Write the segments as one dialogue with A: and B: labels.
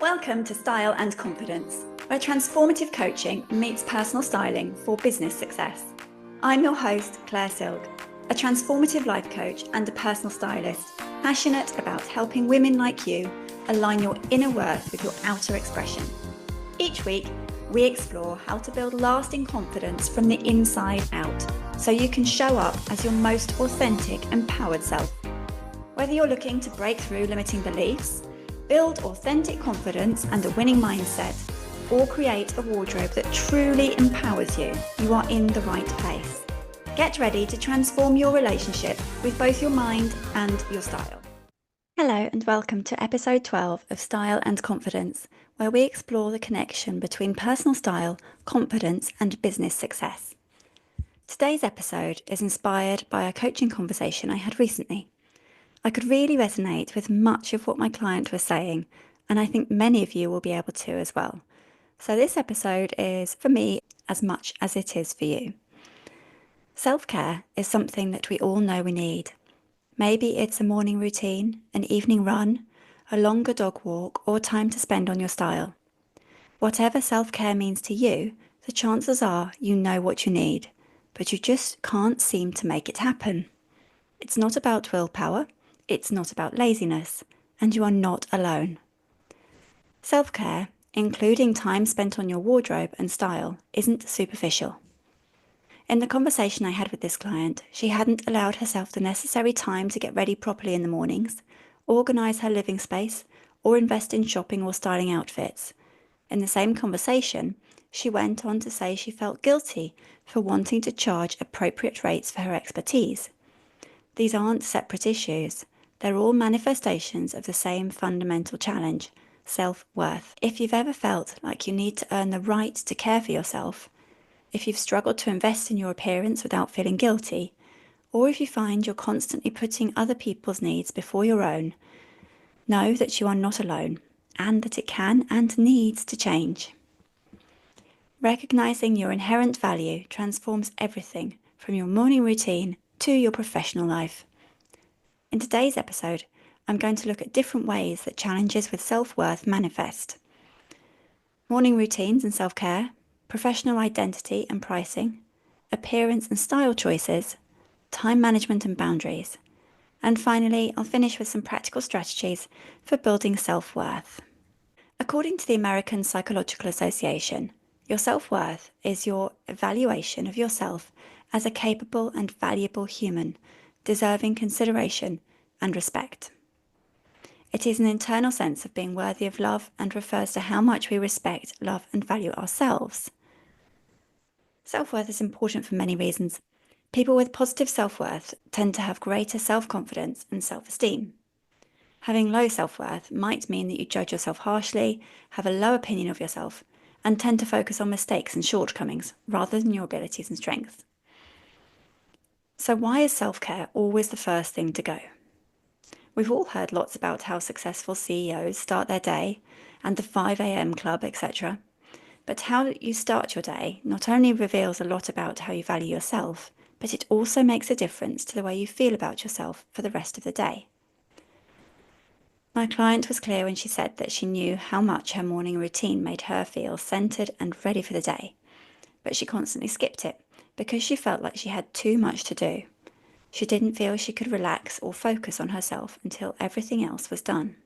A: Welcome to Style and Confidence, where transformative coaching meets personal styling for business success. I'm your host, Claire Silk, a transformative life coach and a personal stylist, passionate about helping women like you align your inner worth with your outer expression. Each week, we explore how to build lasting confidence from the inside out, so you can show up as your most authentic, empowered self. Whether you're looking to break through limiting beliefs, build authentic confidence and a winning mindset, or create a wardrobe that truly empowers you, you are in the right place. Get ready to transform your relationship with both your mind and your style. Hello and welcome to episode 12 of Style and Confidence, where we explore the connection between personal style, confidence and business success. Today's episode is inspired by a coaching conversation I had recently. I could really resonate with much of what my client was saying, and I think many of you will be able to as well. So this episode is for me as much as it is for you. Self-care is something that we all know we need. Maybe it's a morning routine, an evening run, a longer dog walk, or time to spend on your style. Whatever self-care means to you, the chances are you know what you need, but you just can't seem to make it happen. It's not about willpower. It's not about laziness, and you are not alone. Self-care, including time spent on your wardrobe and style, isn't superficial. In the conversation I had with this client, she hadn't allowed herself the necessary time to get ready properly in the mornings, organise her living space, or invest in shopping or styling outfits. In the same conversation, she went on to say she felt guilty for wanting to charge appropriate rates for her expertise. These aren't separate issues. They're all manifestations of the same fundamental challenge, self-worth. If you've ever felt like you need to earn the right to care for yourself, if you've struggled to invest in your appearance without feeling guilty, or if you find you're constantly putting other people's needs before your own, know that you are not alone and that it can and needs to change. Recognizing your inherent value transforms everything from your morning routine to your professional life. In today's episode, I'm going to look at different ways that challenges with self-worth manifest. Morning routines and self-care, professional identity and pricing, appearance and style choices, time management and boundaries. And finally, I'll finish with some practical strategies for building self-worth. According to the American Psychological Association, your self-worth is your evaluation of yourself as a capable and valuable human, deserving consideration and respect. It is an internal sense of being worthy of love and refers to how much we respect, love and value ourselves. Self-worth is important for many reasons. People with positive self-worth tend to have greater self-confidence and self-esteem. Having low self-worth might mean that you judge yourself harshly, have a low opinion of yourself, and tend to focus on mistakes and shortcomings rather than your abilities and strengths. So why is self-care always the first thing to go? We've all heard lots about how successful CEOs start their day and the 5 a.m. club, etc. But how you start your day not only reveals a lot about how you value yourself, but it also makes a difference to the way you feel about yourself for the rest of the day. My client was clear when she said that she knew how much her morning routine made her feel centered and ready for the day, but she constantly skipped it because she felt like she had too much to do. She didn't feel she could relax or focus on herself until everything else was done.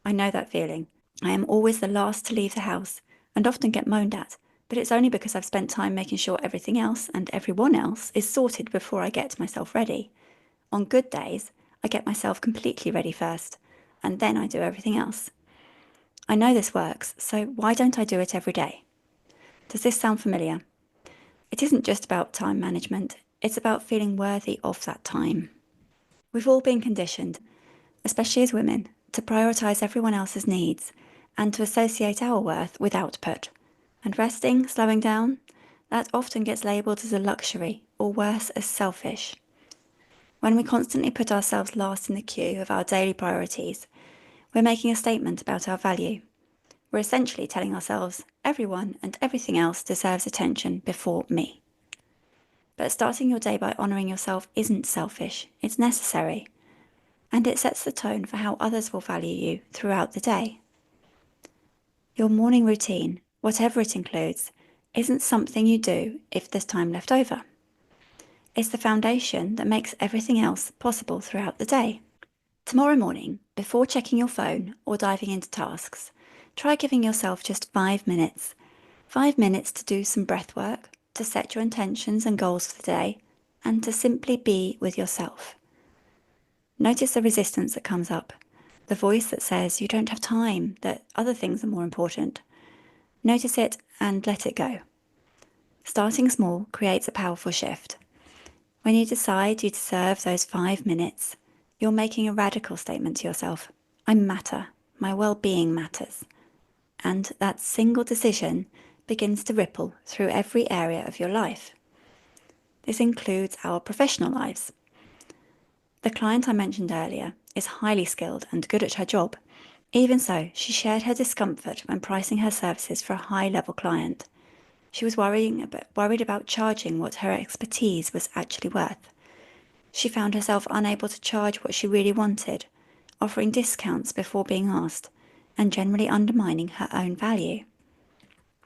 A: I know that feeling. I am always the last to leave the house and often get moaned at, but it's only because I've spent time making sure everything else and everyone else is sorted before I get myself ready. On good days, I get myself completely ready first, and then I do everything else. I know this works, so why don't I do it every day? Does this sound familiar? It isn't just about time management, it's about feeling worthy of that time. We've all been conditioned, especially as women, to prioritise everyone else's needs and to associate our worth with output. And resting, slowing down, that often gets labelled as a luxury or worse, as selfish. When we constantly put ourselves last in the queue of our daily priorities, we're making a statement about our value. We're essentially telling ourselves, everyone and everything else deserves attention before me. But starting your day by honouring yourself isn't selfish, it's necessary. And it sets the tone for how others will value you throughout the day. Your morning routine, whatever it includes, isn't something you do if there's time left over. It's the foundation that makes everything else possible throughout the day. Tomorrow morning, before checking your phone or diving into tasks, try giving yourself just 5 minutes. 5 minutes to do some breath work, to set your intentions and goals for the day, and to simply be with yourself. Notice the resistance that comes up, the voice that says you don't have time, that other things are more important. Notice it and let it go. Starting small creates a powerful shift. When you decide you deserve those 5 minutes, you're making a radical statement to yourself. I matter. My well-being matters. And that single decision begins to ripple through every area of your life. This includes our professional lives. The client I mentioned earlier is highly skilled and good at her job. Even so, she shared her discomfort when pricing her services for a high-level client. She was worried about charging what her expertise was actually worth. She found herself unable to charge what she really wanted, offering discounts before being asked, and generally undermining her own value.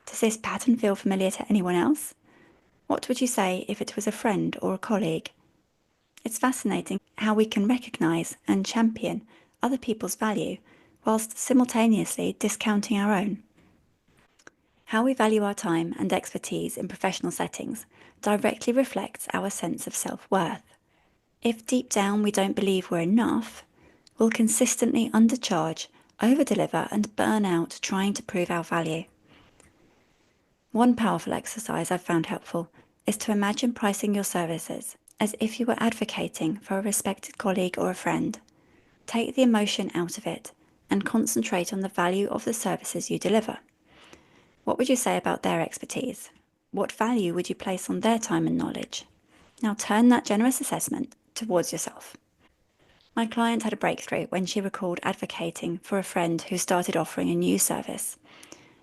A: Does this pattern feel familiar to anyone else? What would you say if it was a friend or a colleague? It's fascinating how we can recognise and champion other people's value whilst simultaneously discounting our own. How we value our time and expertise in professional settings directly reflects our sense of self-worth. If deep down we don't believe we're enough, we'll consistently undercharge, overdeliver, and burn out trying to prove our value. One powerful exercise I've found helpful is to imagine pricing your services as if you were advocating for a respected colleague or a friend. Take the emotion out of it and concentrate on the value of the services you deliver. What would you say about their expertise? What value would you place on their time and knowledge? Now turn that generous assessment towards yourself. My client had a breakthrough when she recalled advocating for a friend who started offering a new service.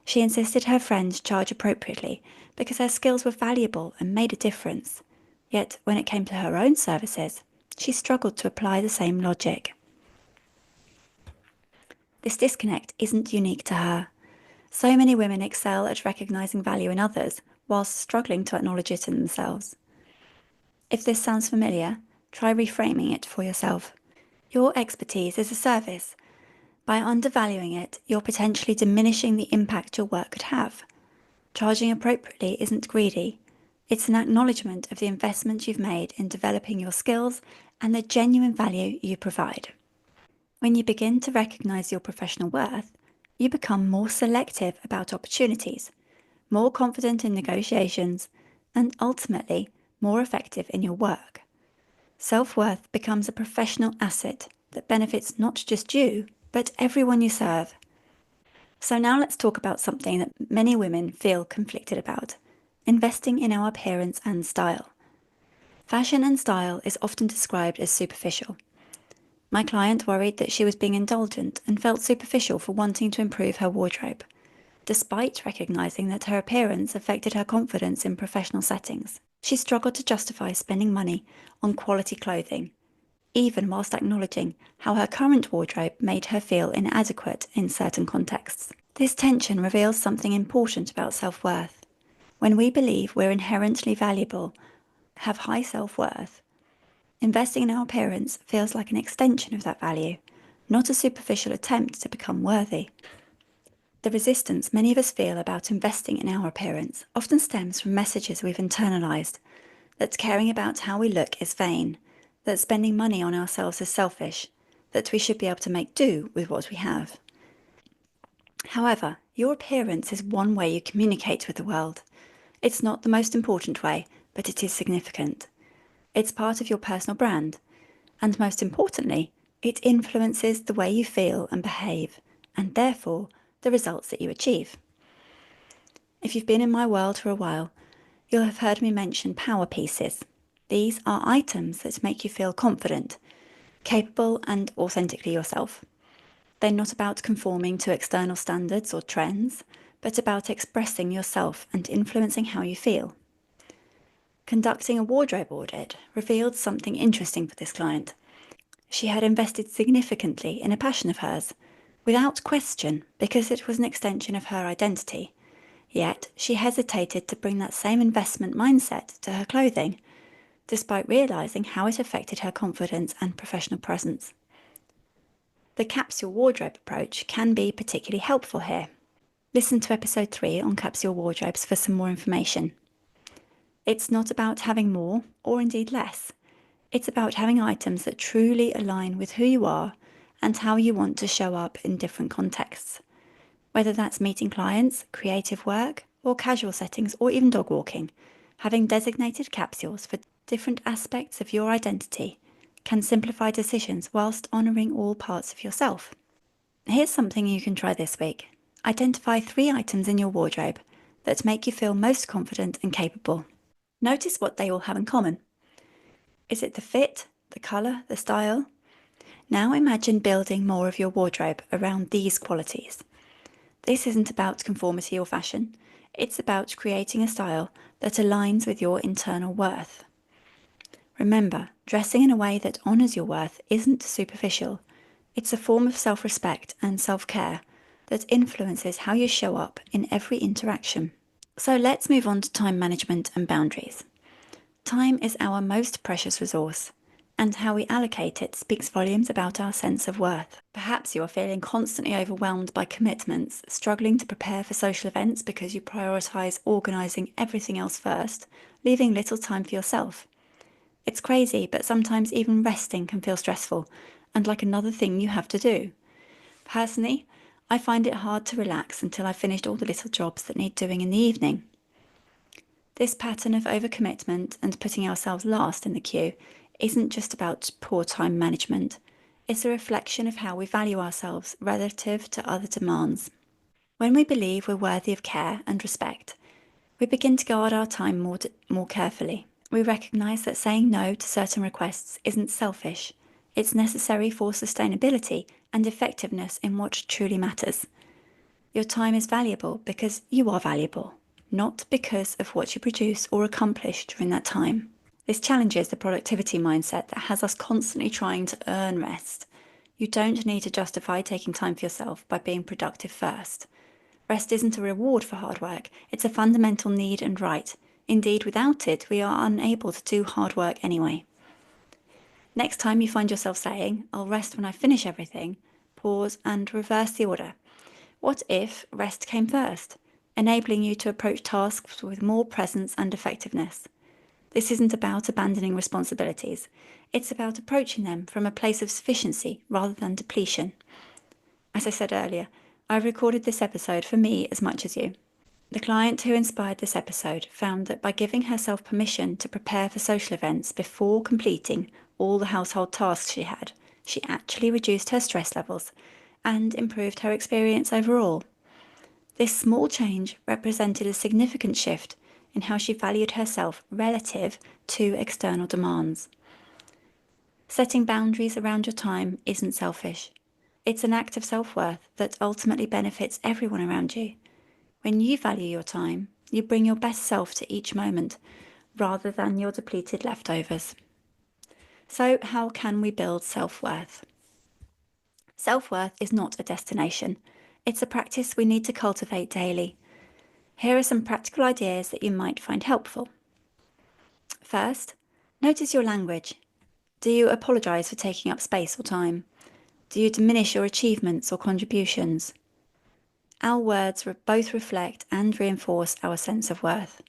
A: She insisted her friend charge appropriately because her skills were valuable and made a difference. Yet when it came to her own services, she struggled to apply the same logic. This disconnect isn't unique to her. So many women excel at recognizing value in others whilst struggling to acknowledge it in themselves. If this sounds familiar, try reframing it for yourself. Your expertise is a service. By undervaluing it, you're potentially diminishing the impact your work could have. Charging appropriately isn't greedy. It's an acknowledgement of the investment you've made in developing your skills and the genuine value you provide. When you begin to recognize your professional worth, you become more selective about opportunities, more confident in negotiations, and ultimately more effective in your work. Self-worth becomes a professional asset that benefits not just you, but everyone you serve. So now let's talk about something that many women feel conflicted about: investing in our appearance and style. Fashion and style is often described as superficial. My client worried that she was being indulgent and felt superficial for wanting to improve her wardrobe, despite recognizing that her appearance affected her confidence in professional settings. She struggled to justify spending money on quality clothing, even whilst acknowledging how her current wardrobe made her feel inadequate in certain contexts. This tension reveals something important about self-worth. When we believe we're inherently valuable, have high self-worth, investing in our appearance feels like an extension of that value, not a superficial attempt to become worthy. The resistance many of us feel about investing in our appearance often stems from messages we've internalized, that caring about how we look is vain, that spending money on ourselves is selfish, that we should be able to make do with what we have. However, your appearance is one way you communicate with the world. It's not the most important way, but it is significant. It's part of your personal brand, and most importantly, it influences the way you feel and behave, and therefore the results that you achieve. If you've been in my world for a while, you'll have heard me mention power pieces. These are items that make you feel confident, capable, and authentically yourself. They're not about conforming to external standards or trends, but about expressing yourself and influencing how you feel. Conducting a wardrobe audit revealed something interesting for this client. She had invested significantly in a passion of hers, without question, because it was an extension of her identity. Yet she hesitated to bring that same investment mindset to her clothing, despite realising how it affected her confidence and professional presence. The capsule wardrobe approach can be particularly helpful here. Listen to episode 3 on capsule wardrobes for some more information. It's not about having more, or indeed less. It's about having items that truly align with who you are and how you want to show up in different contexts. Whether that's meeting clients, creative work, or casual settings, or even dog walking, having designated capsules for different aspects of your identity can simplify decisions whilst honouring all parts of yourself. Here's something you can try this week. Identify 3 items in your wardrobe that make you feel most confident and capable. Notice what they all have in common. Is it the fit, the colour, the style? Now imagine building more of your wardrobe around these qualities. This isn't about conformity or fashion. It's about creating a style that aligns with your internal worth. Remember, dressing in a way that honours your worth isn't superficial. It's a form of self-respect and self-care that influences how you show up in every interaction. So let's move on to time management and boundaries. Time is our most precious resource, and how we allocate it speaks volumes about our sense of worth. Perhaps you are feeling constantly overwhelmed by commitments, struggling to prepare for social events because you prioritise organising everything else first, leaving little time for yourself. It's crazy, but sometimes even resting can feel stressful and like another thing you have to do. Personally, I find it hard to relax until I've finished all the little jobs that need doing in the evening. This pattern of overcommitment and putting ourselves last in the queue isn't just about poor time management. It's a reflection of how we value ourselves relative to other demands. When we believe we're worthy of care and respect, we begin to guard our time more carefully. We recognise that saying no to certain requests isn't selfish. It's necessary for sustainability and effectiveness in what truly matters. Your time is valuable because you are valuable, not because of what you produce or accomplish during that time. This challenges the productivity mindset that has us constantly trying to earn rest. You don't need to justify taking time for yourself by being productive first. Rest isn't a reward for hard work, it's a fundamental need and right. Indeed, without it, we are unable to do hard work anyway. Next time you find yourself saying, "I'll rest when I finish everything," pause and reverse the order. What if rest came first, enabling you to approach tasks with more presence and effectiveness? This isn't about abandoning responsibilities. It's about approaching them from a place of sufficiency rather than depletion. As I said earlier, I've recorded this episode for me as much as you. The client who inspired this episode found that by giving herself permission to prepare for social events before completing all the household tasks she had, she actually reduced her stress levels and improved her experience overall. This small change represented a significant shift in how she valued herself relative to external demands. Setting boundaries around your time isn't selfish. It's an act of self-worth that ultimately benefits everyone around you. When you value your time, you bring your best self to each moment, rather than your depleted leftovers. So, how can we build self-worth? Self-worth is not a destination. It's a practice we need to cultivate daily. Here are some practical ideas that you might find helpful. First, notice your language. Do you apologise for taking up space or time? Do you diminish your achievements or contributions? Our words both reflect and reinforce our sense of worth.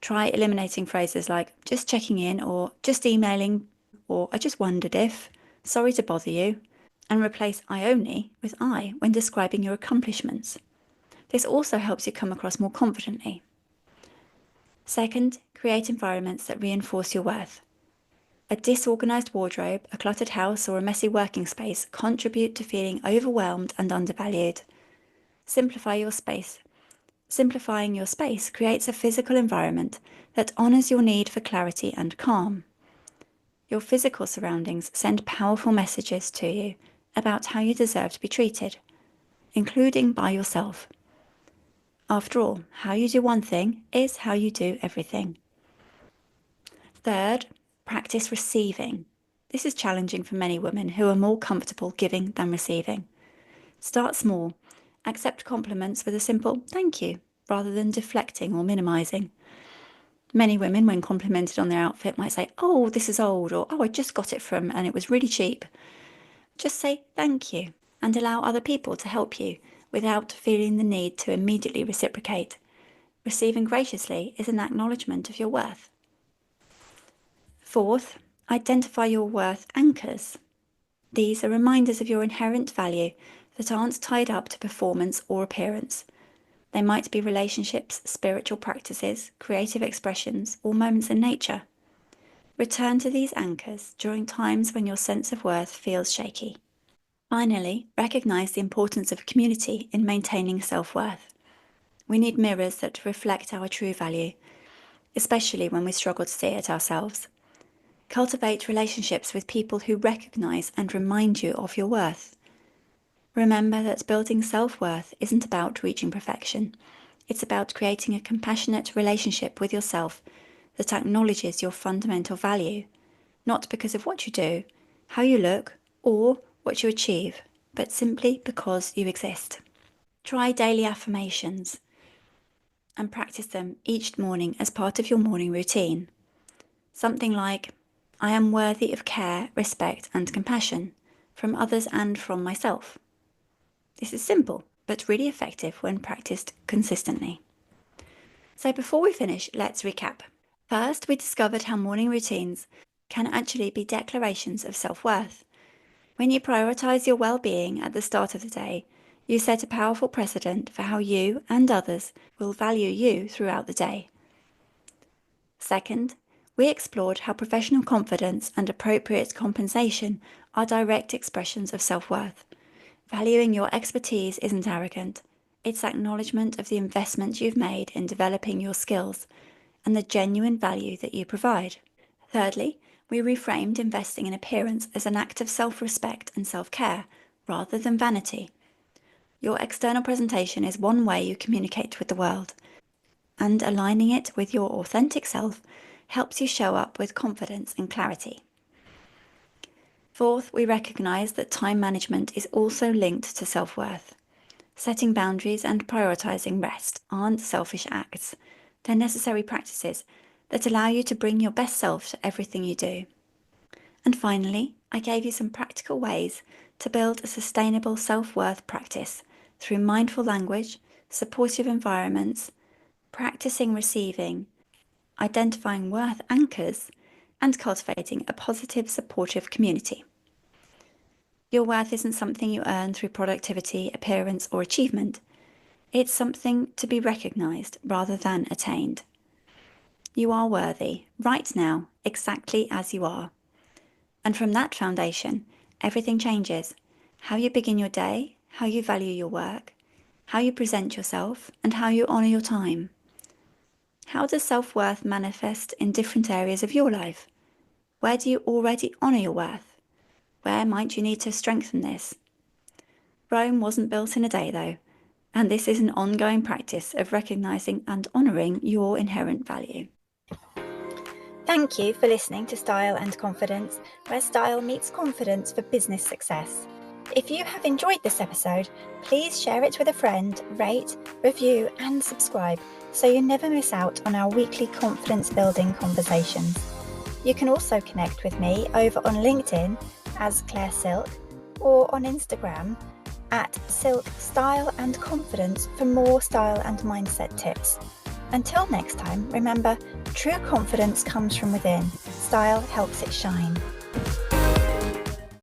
A: Try eliminating phrases like "just checking in" or "just emailing" or "I just wondered if," "sorry to bother you," and replace "I only" with "I" when describing your accomplishments. This also helps you come across more confidently. Second, create environments that reinforce your worth. A disorganised wardrobe, a cluttered house, or a messy working space contribute to feeling overwhelmed and undervalued. Simplifying your space creates a physical environment that honours your need for clarity and calm. Your physical surroundings send powerful messages to you about how you deserve to be treated, including by yourself. After all, how you do one thing is how you do everything. Third, practice receiving. This is challenging for many women who are more comfortable giving than receiving. Start small. Accept compliments with a simple thank you, rather than deflecting or minimising. Many women, when complimented on their outfit, might say, "Oh, this is old," or "Oh, I just got it from and it was really cheap." Just say thank you and allow other people to help you without feeling the need to immediately reciprocate. Receiving graciously is an acknowledgement of your worth. Fourth, identify your worth anchors. These are reminders of your inherent value that aren't tied up to performance or appearance. They might be relationships, spiritual practices, creative expressions, or moments in nature. Return to these anchors during times when your sense of worth feels shaky. Finally, recognise the importance of community in maintaining self-worth. We need mirrors that reflect our true value, especially when we struggle to see it ourselves. Cultivate relationships with people who recognise and remind you of your worth. Remember that building self-worth isn't about reaching perfection. It's about creating a compassionate relationship with yourself that acknowledges your fundamental value, not because of what you do, how you look, or what you achieve, but simply because you exist. Try daily affirmations and practice them each morning as part of your morning routine. Something like, "I am worthy of care, respect, and compassion from others and from myself." This is simple, but really effective when practiced consistently. So before we finish, let's recap. First, we discovered how morning routines can actually be declarations of self-worth. When you prioritise your well-being at the start of the day, you set a powerful precedent for how you and others will value you throughout the day. Second, we explored how professional confidence and appropriate compensation are direct expressions of self-worth. Valuing your expertise isn't arrogant. It's acknowledgement of the investment you've made in developing your skills and the genuine value that you provide. Thirdly, we reframed investing in appearance as an act of self-respect and self-care rather than vanity. Your external presentation is one way you communicate with the world, and aligning it with your authentic self helps you show up with confidence and clarity. Fourth, we recognise that time management is also linked to self-worth. Setting boundaries and prioritising rest aren't selfish acts. They're necessary practices that allow you to bring your best self to everything you do. And finally, I gave you some practical ways to build a sustainable self-worth practice through mindful language, supportive environments, practicing receiving, identifying worth anchors, and cultivating a positive, supportive community. Your worth isn't something you earn through productivity, appearance, or achievement. It's something to be recognised rather than attained. You are worthy, right now, exactly as you are. And from that foundation, everything changes. How you begin your day, how you value your work, how you present yourself, and how you honour your time. How does self-worth manifest in different areas of your life? Where do you already honour your worth? Where might you need to strengthen this? Rome wasn't built in a day, though, and this is an ongoing practice of recognising and honouring your inherent value. Thank you for listening to Style and Confidence, where style meets confidence for business success. If you have enjoyed this episode, please share it with a friend, rate, review, and subscribe so you never miss out on our weekly confidence-building conversations. You can also connect with me over on LinkedIn as Claire Silk or on Instagram at Silk Style and Confidence for more style and mindset tips. Until next time, remember, true confidence comes from within. Style helps it shine.